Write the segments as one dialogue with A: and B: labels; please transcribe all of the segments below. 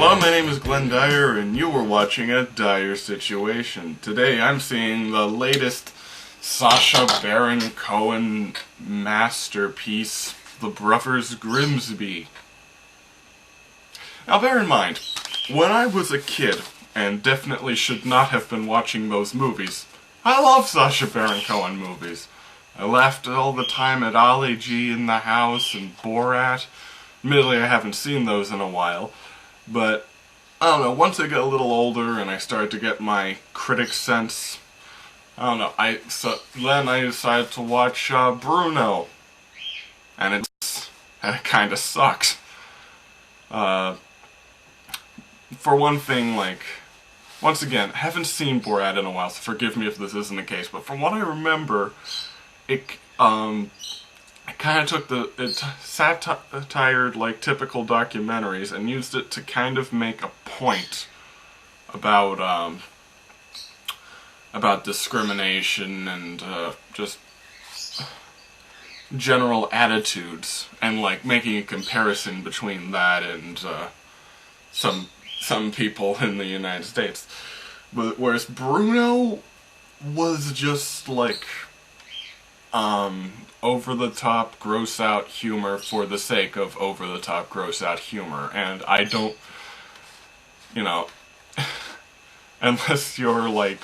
A: Hello, my name is Glenn Dyer, and you were watching a Dyer-Situation. Today I'm seeing the latest Sacha Baron Cohen masterpiece, The Brothers Grimsby. Now bear in mind, when I was a kid, and definitely should not have been watching those movies, I love Sacha Baron Cohen movies. I laughed all the time at Ali G in the House and Borat. Admittedly, I haven't seen those in a while, but I don't know, once I get a little older and I started to get my critic sense, I don't know, then I decided to watch Bruno, and it kinda sucked. For one thing, like, once again, haven't seen Borat in a while, so forgive me if this isn't the case, but from what I remember, it kind of took it satired like typical documentaries and used it to kind of make a point about discrimination and just general attitudes, and like making a comparison between that and some people in the United States. Whereas Bruno was just like over-the-top, gross-out humor for the sake of over-the-top, gross-out humor. And I don't, you know, unless you're like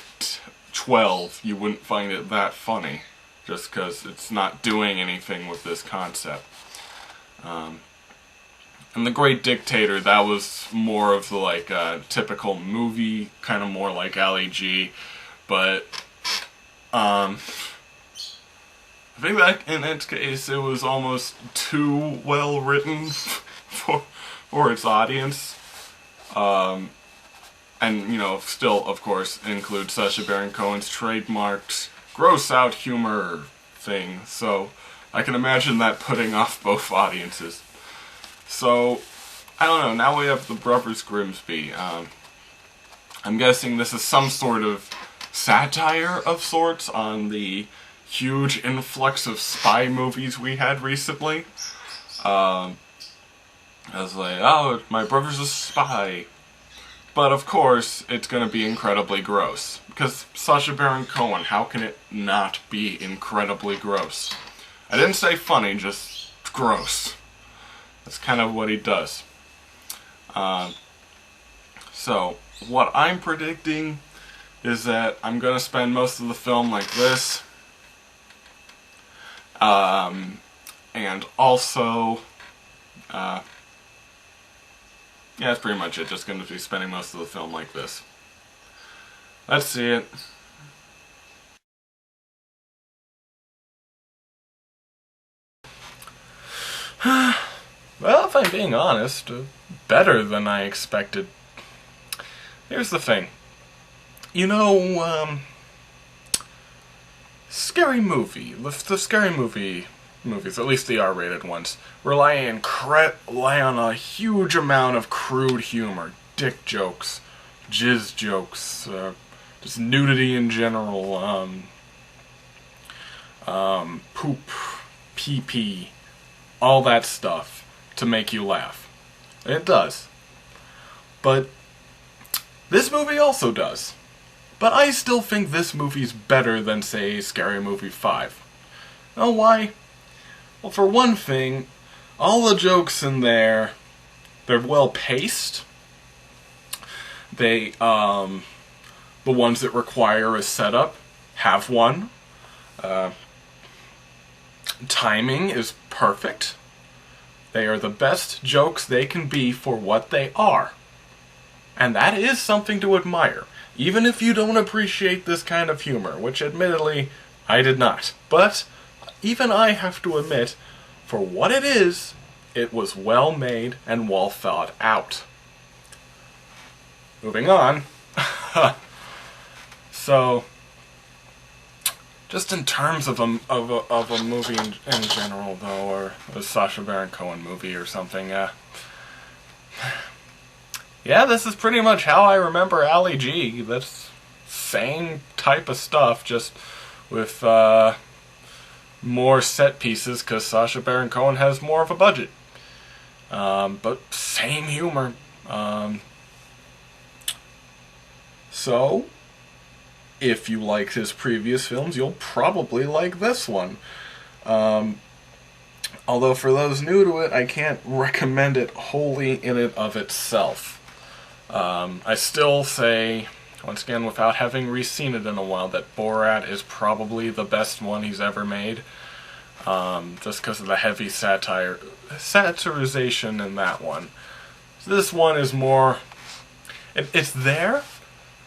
A: 12, you wouldn't find it that funny, just because it's not doing anything with this concept. And The Great Dictator, that was more of the like typical movie, kind of more like Ali G, but I think that in its case it was almost too well written for its audience. And, you know, still, of course, includes Sacha Baron Cohen's trademarked gross-out humor thing, so I can imagine that putting off both audiences. So, I don't know, now we have The Brothers Grimsby. I'm guessing this is some sort of satire of sorts on the huge influx of spy movies we had recently. I was like, oh, my brother's a spy. But of course, it's gonna be incredibly gross. Because Sacha Baron Cohen, how can it not be incredibly gross? I didn't say funny, just gross. That's kind of what he does. So, what I'm predicting is that I'm gonna spend most of the film like this. And also, yeah, that's pretty much it. Just going to be spending most of the film like this. Let's see it. Well, if I'm being honest, better than I expected. Here's the thing. You know, scary movie. The scary movies, at least the R-rated ones, rely on a huge amount of crude humor, dick jokes, jizz jokes, just nudity in general, poop, pee-pee, all that stuff to make you laugh. It does. But this movie also does. But I still think this movie's better than, say, Scary Movie 5. Know why? Well, for one thing, all the jokes in there, they're well paced. The ones that require a setup have one. Timing is perfect. They are the best jokes they can be for what they are. And that is something to admire. Even if you don't appreciate this kind of humor, which admittedly, I did not. But even I have to admit, for what it is, it was well made and well thought out. Moving on. So, just in terms of a movie in general, though, or a Sacha Baron Cohen movie or something, yeah, this is pretty much how I remember Ali G. That's same type of stuff, just with more set pieces, because Sacha Baron Cohen has more of a budget. But same humor, So, if you like his previous films, you'll probably like this one. Although for those new to it, I can't recommend it wholly in and of itself. I still say, once again, without having re-seen it in a while, that Borat is probably the best one he's ever made. Just because of the heavy satirization in that one. So this one is more... It's there,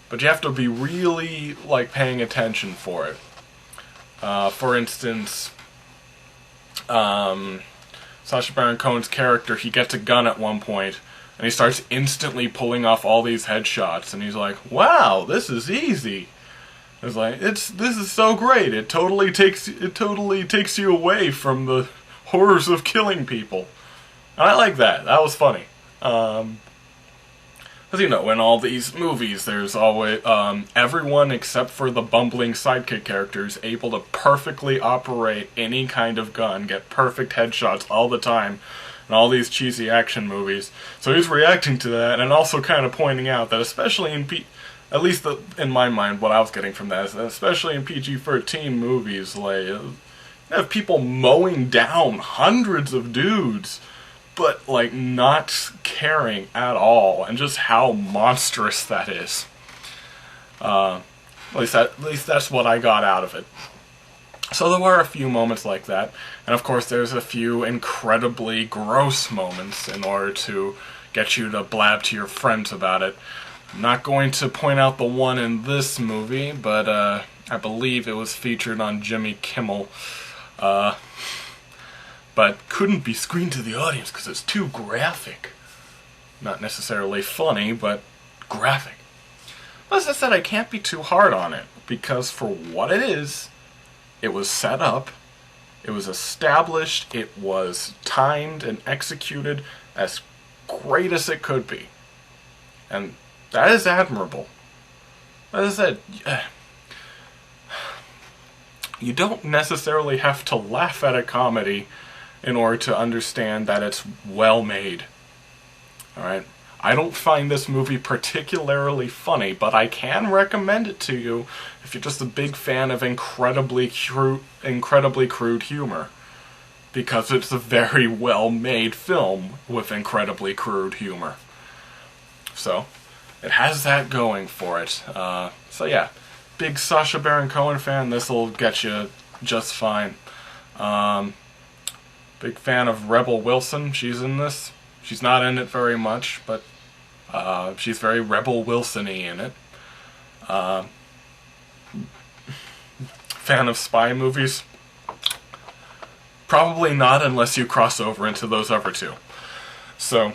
A: but you have to be really, like, paying attention for it. For instance, Sacha Baron Cohen's character, he gets a gun at one point, and he starts instantly pulling off all these headshots, and he's like, wow, this is easy. It's like, this is so great. It totally takes you away from the horrors of killing people. And I like that. That was funny. Because, you know, in all these movies, there's always, everyone except for the bumbling sidekick characters able to perfectly operate any kind of gun, get perfect headshots all the time, in all these cheesy action movies. So he's reacting to that, and also kind of pointing out that especially at least in my mind, what I was getting from that is that especially in PG-13 movies, like, you have people mowing down hundreds of dudes, but, like, not caring at all, and just how monstrous that is. At least that's what I got out of it. So there were a few moments like that, and of course there's a few incredibly gross moments in order to get you to blab to your friends about it. I'm not going to point out the one in this movie, but I believe it was featured on Jimmy Kimmel. But couldn't be screened to the audience because it's too graphic. Not necessarily funny, but graphic. But as I said, I can't be too hard on it, because for what it is, it was set up, it was established, it was timed and executed as great as it could be. And that is admirable. As I said, you don't necessarily have to laugh at a comedy in order to understand that it's well made. Alright? I don't find this movie particularly funny, but I can recommend it to you if you're just a big fan of incredibly crude humor. Because it's a very well made film with incredibly crude humor. So, it has that going for it. So yeah, big Sacha Baron Cohen fan, this'll get you just fine. Big fan of Rebel Wilson, she's in this. She's not in it very much, but she's very Rebel Wilson-y in it. Fan of spy movies? Probably not unless you cross over into those other two. So,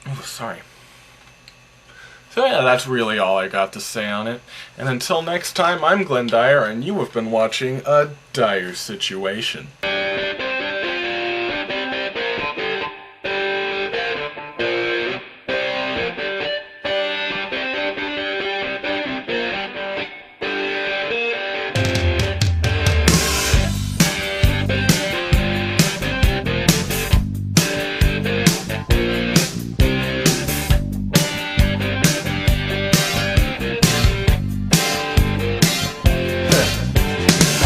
A: oh, sorry. So yeah, that's really all I got to say on it. And until next time, I'm Glenn Dyer, and you have been watching A Dyer-Situation.